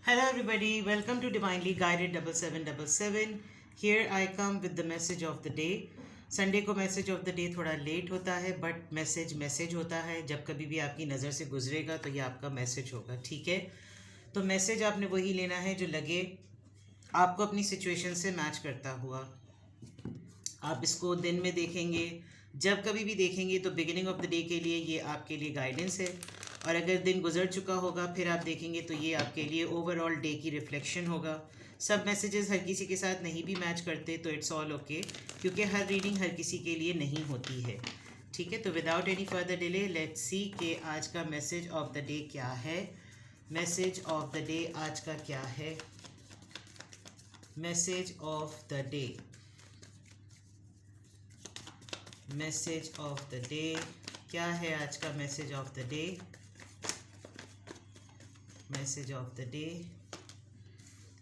Hello, everybody. Welcome to Divinely Guided 7777. Here I come with the message of the day. Sunday को message of the day थोड़ा late होता है but message होता है। जब कभी भी आपकी नज़र से गुजरेगा तो ये आपका मैसेज होगा, ठीक है। तो मैसेज आपने वही लेना है जो लगे आपको अपनी सिचुएशन से मैच करता हुआ। आप इसको दिन में देखेंगे, जब कभी भी देखेंगे तो बिगिनिंग ऑफ द डे के लिए ये आपके लिए गाइडेंस है, और अगर दिन गुजर चुका होगा फिर आप देखेंगे तो ये आपके लिए ओवरऑल डे की रिफ्लेक्शन होगा। सब मैसेजेस हर किसी के साथ नहीं भी मैच करते तो इट्स ऑल ओके, क्योंकि हर रीडिंग हर किसी के लिए नहीं होती है, ठीक है। तो without any further delay let's see कि आज का मैसेज ऑफ द डे क्या है। मैसेज ऑफ द डे आज का क्या है। Message of the day, message of the day क्या है आज का message of the day. Message of the day,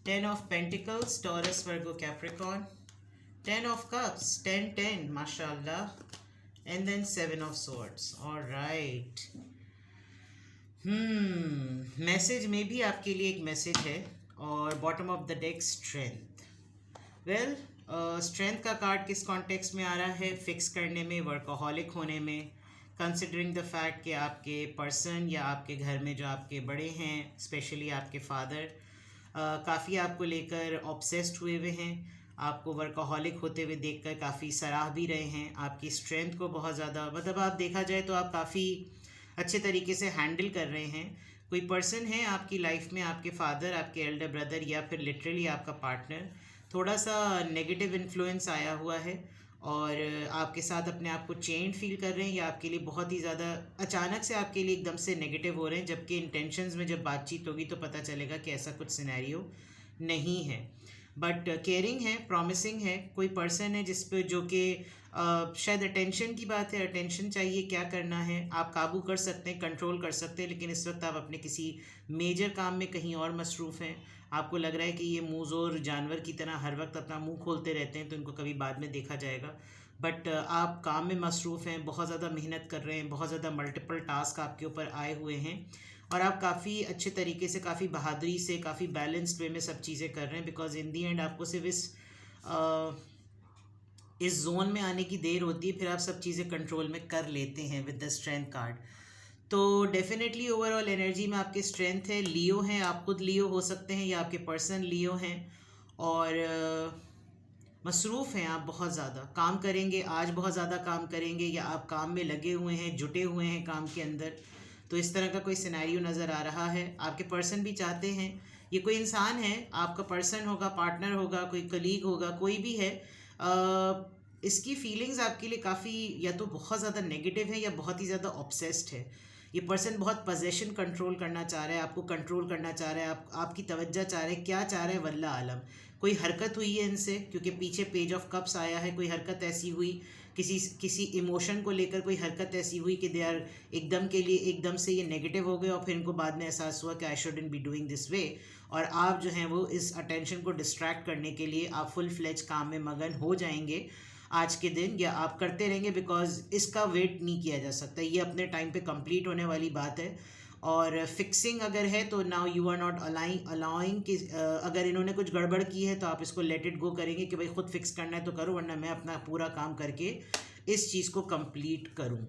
10 of Pentacles, Taurus, Virgo, Capricorn, 10 of Cups, 10 mashallah, and then 7 of Swords. All right. Message में भी आपके लिए एक message है, और bottom of the deck strength. Well, strength का card किस context में आ रहा है? फिक्स करने में, वर्कोहॉलिक होने में, कंसिडरिंग द फैक्ट कि आपके पर्सन या आपके घर में जो आपके बड़े हैं, स्पेशली आपके फादर, काफ़ी आपको लेकर ऑब्सेस्ड हुए हैं। आपको वर्कोहॉलिक होते हुए देखकर काफ़ी सराह भी रहे हैं। आपकी स्ट्रेंथ को बहुत ज़्यादा, मतलब आप देखा जाए तो आप काफ़ी अच्छे तरीके से हैंडल कर रहे हैं। कोई पर्सन है आपकी लाइफ में, आपके फादर, आपके एल्डर ब्रदर, या फिर लिटरली आपका पार्टनर, थोड़ा सा नेगेटिव इन्फ्लुएंस आया हुआ है और आपके साथ अपने आप को चेंज फील कर रहे हैं, या आपके लिए बहुत ही ज़्यादा अचानक से आपके लिए एकदम से नेगेटिव हो रहे हैं, जबकि इंटेंशंस में जब बातचीत होगी तो पता चलेगा कि ऐसा कुछ सिनेरियो नहीं है। बट केयरिंग है, प्रॉमिसिंग है। कोई पर्सन है जिस पे, जो कि शायद अटेंशन की बात है, अटेंशन चाहिए। क्या करना है, आप काबू कर सकते हैं, कंट्रोल कर सकते हैं, लेकिन इस वक्त आप अपने किसी मेजर काम में कहीं और मसरूफ़ हैं। आपको लग रहा है कि ये मुँहज़ोर जानवर की तरह हर वक्त अपना मुंह खोलते रहते हैं, तो इनको कभी बाद में देखा जाएगा। बट आप काम में मसरूफ़ हैं, बहुत ज़्यादा मेहनत कर रहे हैं, बहुत ज़्यादा मल्टीपल टास्क आपके ऊपर आए हुए हैं, और आप काफ़ी अच्छे तरीके से, काफ़ी बहादुरी से, काफ़ी बैलेंस्ड वे में सब चीज़ें कर रहे हैं। बिकॉज इन दी एंड आपको सिर्फ इस जोन में आने की देर होती है, फिर आप सब चीज़ें कंट्रोल में कर लेते हैं विद द स्ट्रेंथ कार्ड। तो डेफिनेटली ओवरऑल एनर्जी में आपकी स्ट्रेंथ है। लियो हैं, आप खुद लियो हो सकते हैं या आपके पर्सन लियो हैं, और मसरूफ़ हैं आप, बहुत ज़्यादा काम करेंगे, आज बहुत ज़्यादा काम करेंगे, या आप काम में लगे हुए हैं, जुटे हुए हैं काम के अंदर। तो इस तरह का कोई सिनेरियो नज़र आ रहा है। आपके पर्सन भी चाहते हैं, ये कोई इंसान है, आपका पर्सन होगा, पार्टनर होगा, कोई कलीग होगा, कोई भी है, इसकी फीलिंग्स आपके लिए काफ़ी या तो बहुत ज़्यादा नेगेटिव है या बहुत ही ज़्यादा ऑब्सेस्ड है। ये पर्सन बहुत पोजेशन कंट्रोल करना चाह रहा है, आपको कंट्रोल करना चाह रहा है, आपकी तवज्जो चाह रहा है। क्या चाह रहा है वल्ला आलम। कोई हरकत हुई है इनसे, क्योंकि पीछे पेज ऑफ कप्स आया है, कोई हरकत ऐसी हुई, किसी इमोशन को लेकर कोई हरकत ऐसी हुई कि दे आर एकदम के लिए एकदम से ये नेगेटिव हो गए, और फिर इनको बाद में एहसास हुआ कि I shouldn't be doing this way, और आप जो हैं वो इस अटेंशन को डिस्ट्रैक्ट करने के लिए आप फुल फ्लेज काम में मगन हो जाएंगे आज के दिन, या आप करते रहेंगे, बिकॉज इसका वेट नहीं किया जा सकता। ये अपने टाइम पे कंप्लीट होने वाली बात है। और फिक्सिंग अगर है तो now you are not allowing कि अगर इन्होंने कुछ गड़बड़ की है तो आप इसको लेट इट गो करेंगे कि भाई खुद फिक्स करना है तो करो, वरना मैं अपना पूरा काम करके इस चीज़ को कंप्लीट करूं।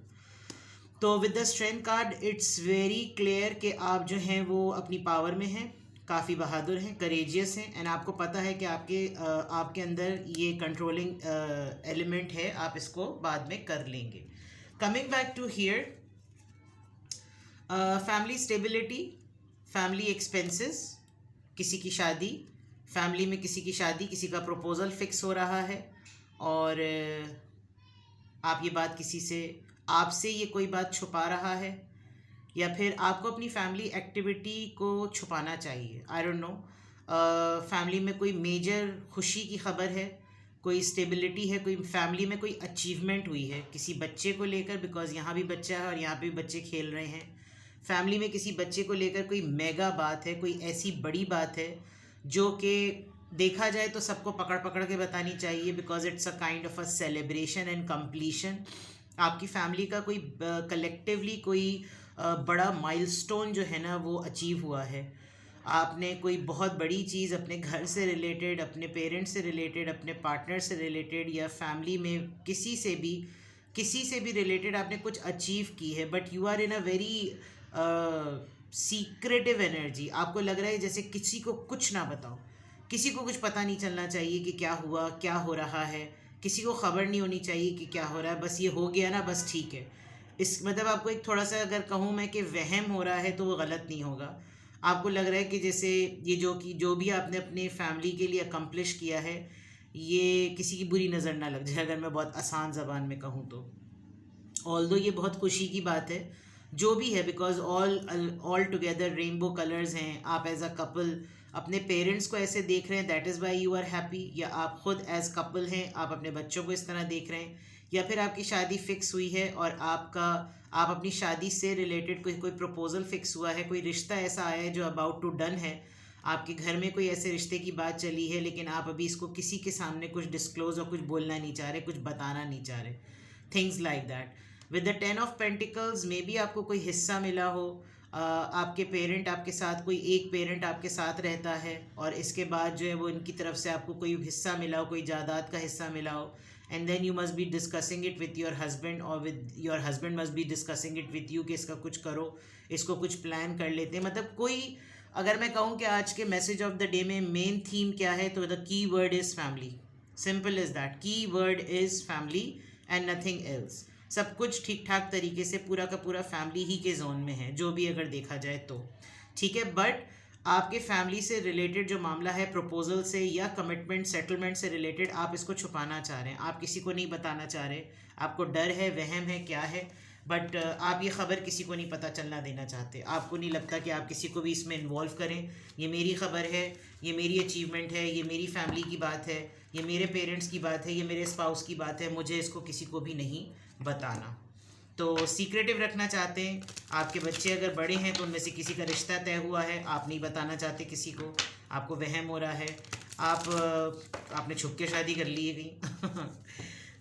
तो with the strength card it's very clear कि आप जो हैं वो अपनी पावर में हैं, काफ़ी बहादुर हैं, करेजियस हैं, एंड आपको पता है कि आपके अंदर ये कंट्रोलिंग एलिमेंट है, आप इसको बाद में कर लेंगे। Coming back to here, family stability, family expenses, किसी की शादी, फैमिली में किसी की शादी, किसी का प्रपोज़ल फिक्स हो रहा है, और आप ये बात किसी से, आपसे ये कोई बात छुपा रहा है, या फिर आपको अपनी फैमिली एक्टिविटी को छुपाना चाहिए। आई डोंट नो, फैमिली में कोई मेजर खुशी की खबर है, कोई स्टेबिलिटी है, कोई फैमिली में कोई अचीवमेंट हुई है किसी बच्चे को लेकर, बिकॉज यहाँ भी बच्चा है और यहाँ पे भी बच्चे खेल रहे हैं। फैमिली में किसी बच्चे को लेकर कोई मेगा बात है, कोई ऐसी बड़ी बात है जो कि देखा जाए तो सबको पकड़ पकड़ के बतानी चाहिए, because it's a kind of a celebration and completion. आपकी फैमिली का कोई कलेक्टिवली कोई बड़ा माइलस्टोन जो है ना वो अचीव हुआ है। आपने कोई बहुत बड़ी चीज़ अपने घर से रिलेटेड, अपने पेरेंट्स से रिलेटेड, अपने पार्टनर से रिलेटेड या फैमिली में किसी से भी रिलेटेड आपने कुछ अचीव की है, but you are in a very secretive energy. आपको लग रहा है जैसे किसी को कुछ ना बताओ, किसी को कुछ पता नहीं चलना चाहिए कि क्या हुआ, क्या हो रहा है, किसी को खबर नहीं होनी चाहिए कि क्या हो रहा है, बस ये हो गया ना, बस ठीक है। इस मतलब आपको एक थोड़ा सा अगर कहूँ मैं कि वहम हो रहा है तो वो गलत नहीं होगा। आपको लग रहा है कि जैसे ये जो भी आपने अपने फैमिली के लिए अकम्प्लिश किया है, ये किसी की बुरी नज़र ना लग जाए, अगर मैं बहुत आसान ज़बान में कहूँ तो। ऑल्दो ये बहुत खुशी की बात है जो भी है, because all together rainbow colours हैं। आप एज अ कपल अपने पेरेंट्स को ऐसे देख रहे हैं, that is why you are happy. या आप खुद एज कपल हैं, आप अपने बच्चों को इस तरह देख रहे हैं, या फिर आपकी शादी फिक्स हुई है और आप अपनी शादी से रिलेटेड कोई प्रपोजल फिक्स हुआ है, कोई रिश्ता ऐसा आया है जो अबाउट टू डन है। आपके घर में कोई ऐसे रिश्ते की बात चली है, लेकिन आप अभी इसको किसी के सामने कुछ डिस्क्लोज और कुछ बोलना नहीं चाह रहे, कुछ बताना नहीं चाह रहे, things like that. With the 10 of pentacles में भी आपको कोई हिस्सा मिला हो, आपके पेरेंट आपके साथ, कोई एक पेरेंट आपके साथ रहता है और इसके बाद जो है वो इनकी तरफ से आपको कोई हिस्सा मिला हो, कोई जायदाद का हिस्सा मिला हो, and then you must be discussing it with your husband, और with your husband must be discussing it with you कि इसका कुछ करो, इसको कुछ प्लान कर लेते हैं। मतलब कोई, अगर मैं कहूँ कि आज के मैसेज ऑफ द डे में मेन थीम क्या है, तो the key word is family. Simple is that, key word is family and nothing else. सब कुछ ठीक ठाक तरीके से पूरा का पूरा फैमिली ही के जोन में है, जो भी अगर देखा जाए तो ठीक है। बट आपके फैमिली से रिलेटेड जो मामला है, प्रपोजल से या कमिटमेंट सेटलमेंट से रिलेटेड, आप इसको छुपाना चाह रहे हैं, आप किसी को नहीं बताना चाह रहे, आपको डर है, वहम है, क्या है, बट आप ये खबर किसी को नहीं पता चलना देना चाहते। आपको नहीं लगता कि आप किसी को भी इसमें इन्वॉल्व करें। ये मेरी खबर है, ये मेरी अचीवमेंट है, ये मेरी फैमिली की बात है, ये मेरे पेरेंट्स की बात है, ये मेरे स्पाउस की बात है, मुझे इसको किसी को भी नहीं बताना। तो सीक्रेटिव रखना चाहते हैं। आपके बच्चे अगर बड़े हैं तो उनमें से किसी का रिश्ता तय हुआ है, आप नहीं बताना चाहते किसी को, आपको वहम हो रहा है, आपने छुप के शादी कर ली है कहीं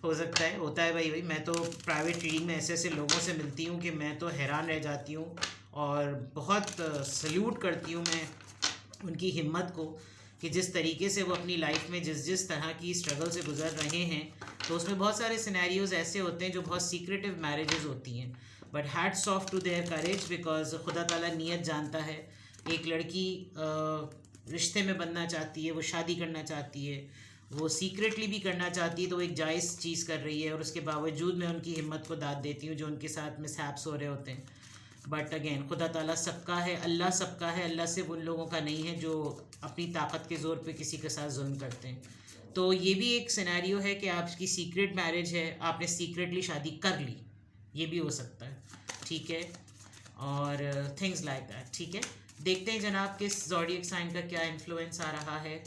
हो सकता है, होता है भाई। मैं तो प्राइवेट रीडिंग में ऐसे ऐसे लोगों से मिलती हूँ कि मैं तो हैरान रह जाती हूँ और बहुत सल्यूट करती हूँ मैं उनकी हिम्मत को, कि जिस तरीके से वो अपनी लाइफ में जिस तरह की स्ट्रगल से गुजर रहे हैं। तो उसमें बहुत सारे सिनेरियोज़ ऐसे होते हैं जो बहुत सीक्रेटिव मैरिजेस होती हैं, but hats off to their courage, because खुदा ताला नियत जानता है। एक लड़की रिश्ते में बनना चाहती है, वो शादी करना चाहती है, वो सीक्रेटली भी करना चाहती है, तो वो एक जायज़ चीज़ कर रही है, और उसके बावजूद मैं उनकी हिम्मत को दाद देती हूँ जो उनके साथ मिसहैप्स हो रहे होते हैं। बट अगेन खुदा ताला सबका है, अल्लाह सबका है, अल्लाह सिर्फ उन लोगों का नहीं है जो अपनी ताकत के ज़ोर पे किसी के साथ जुल्म करते हैं। तो ये भी एक सिनेरियो है कि आपकी सीक्रेट मैरिज है, आपने सीक्रेटली शादी कर ली, ये भी हो सकता है, ठीक है, और थिंग्स लाइक दैट, ठीक है। देखते हैं जनाब किस ज़ोडिएक साइन का क्या इन्फ्लुएंस आ रहा है।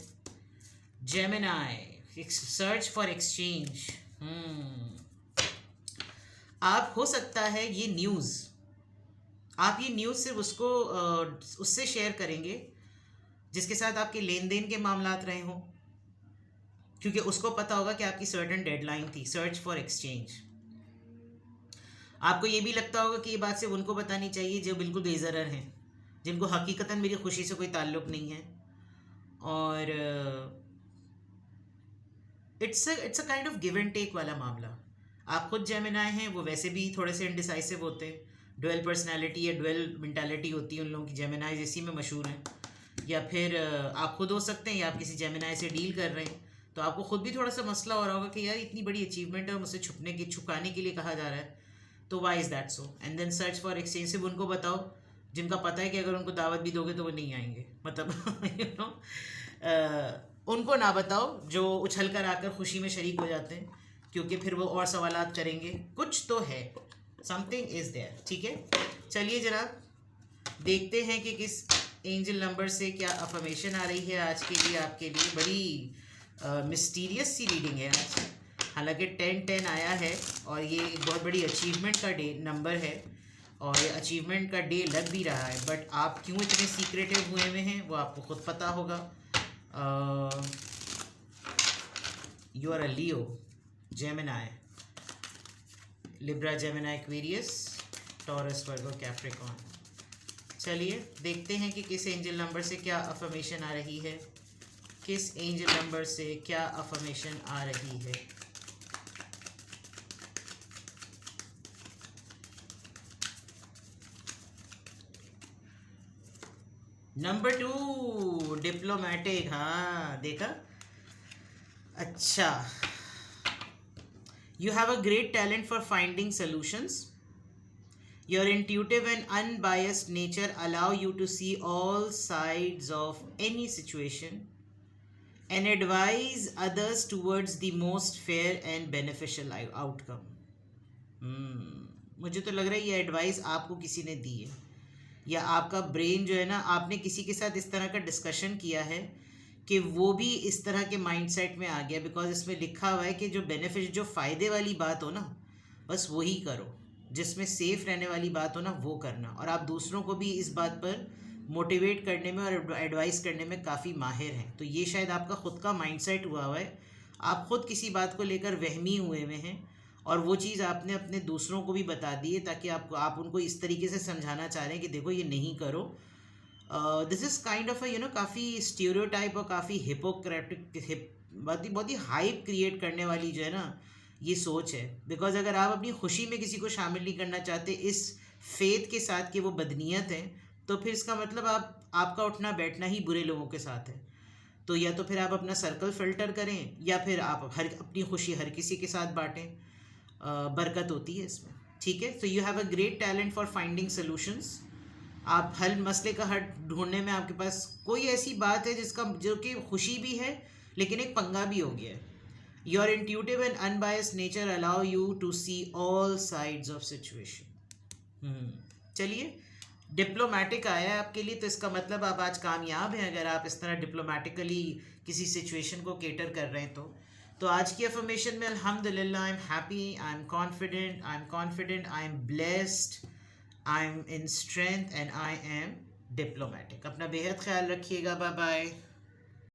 Gemini, search for exchange. आप हो सकता है ये न्यूज़, आप ये न्यूज़ सिर्फ उससे शेयर करेंगे जिसके साथ आपके लेन देन के मामलात रहे हों, क्योंकि उसको पता होगा कि आपकी सर्टन डेडलाइन थी, सर्च फॉर एक्सचेंज। आपको ये भी लगता होगा कि ये बात सिर्फ उनको बतानी चाहिए जो बिल्कुल बेज़रर हैं, जिनको हकीकतन मेरी खुशी से कोई ताल्लुक़ नहीं है। और it's a kind of give and take वाला मामला। आप खुद जेमिनी हैं, वो वैसे भी थोड़े से इनडिसाइसिव होते हैं, ड्वेल पर्सनैलिटी या ड्वेल मेंटालिटी होती है उन लोगों की, जेमिनीज इसी में मशहूर हैं। या फिर आप खुद हो सकते हैं, या आप किसी जेमिनी से डील कर रहे हैं, तो आपको खुद भी थोड़ा सा मसला हो रहा होगा कि यार इतनी बड़ी अचीवमेंट है, मुझसे छुपाने के लिए कहा जा रहा है, तो why is that so. And then search for exchange सिर्फ उनको बताओ जिनका पता है कि अगर उनको दावत भी दोगे तो वो नहीं आएंगे, मतलब यू नो, उनको ना बताओ जो उछल कर आकर खुशी में शरीक हो जाते हैं, क्योंकि फिर वो और सवालात करेंगे। कुछ तो है, समथिंग इज़ देयर, ठीक है। चलिए जनाब, देखते हैं कि किस एंजल नंबर से क्या अफर्मेशन आ रही है आज के लिए, आपके लिए। बड़ी मिस्टीरियस सी रीडिंग है आज, हालांकि 10-10 आया है और ये एक बहुत बड़ी अचीवमेंट का डे नंबर है, और ये अचीवमेंट का डे लग भी रहा है। बट आप क्यों इतने सीक्रेटिव हुए हुए हैं वो आपको खुद पता होगा। You are a Leo, Gemini, Libra, Gemini, Aquarius, Taurus, Virgo, Capricorn. चलिए देखते हैं कि किस एंजल नंबर से क्या अफर्मेशन आ रही है, किस एंजल नंबर से क्या अफर्मेशन आ रही है। नंबर 2 डिप्लोमेटिक, हाँ देखा। अच्छा, you have a great talent for finding solutions. Your intuitive and unbiased nature allow you to see all sides of any situation and advise others towards the most fair and beneficial outcome. मुझे तो लग रहा है ये advice आपको किसी ने दी है, या आपका ब्रेन जो है ना, आपने किसी के साथ इस तरह का डिस्कशन किया है कि वो भी इस तरह के माइंडसेट में आ गया। बिकॉज इसमें लिखा हुआ है कि जो बेनिफिट, जो फ़ायदे वाली बात हो ना, बस वही करो, जिसमें सेफ रहने वाली बात हो ना वो करना। और आप दूसरों को भी इस बात पर मोटिवेट करने में और एडवाइस करने में काफ़ी माहिर हैं। तो ये शायद आपका ख़ुद का माइंडसेट हुआ है, आप ख़ुद किसी बात को लेकर वहमी हुए हैं और वो चीज़ आपने अपने दूसरों को भी बता दी है, ताकि आप उनको इस तरीके से समझाना चाह रहे हैं कि देखो ये नहीं करो। दिस इज़ काइंड ऑफ काफ़ी स्टीरियोटाइप और काफ़ी हिपोक्रेटिक, बहुत ही हाइप क्रिएट करने वाली जो है ना ये सोच है। बिकॉज अगर आप अपनी खुशी में किसी को शामिल नहीं करना चाहते इस फेथ के साथ कि वो बदनीयत है, तो फिर इसका मतलब आपका उठना बैठना ही बुरे लोगों के साथ है। तो या तो फिर आप अपना सर्कल फिल्टर करें, या फिर आप अपनी खुशी हर किसी के साथ बांटें, बरकत होती है इसमें। ठीक है, so you have a great talent for finding solutions. आप हल मसले का हल ढूंढने में आपके पास कोई ऐसी बात है जो कि खुशी भी है लेकिन एक पंगा भी हो गया है। Your intuitive and unbiased nature allow you to see all sides of situation. चलिए, डिप्लोमेटिक आया है आपके लिए, तो इसका मतलब आप आज कामयाब हैं अगर आप इस तरह डिप्लोमेटिकली किसी सिचुएशन को केटर कर रहे हैं। तो आज की अफर्मेशन में अल्हम्दुलिल्लाह, I am happy, I am confident, I am blessed, I am in strength and I am diplomatic. अपना बेहद ख्याल रखिएगा। Bye bye.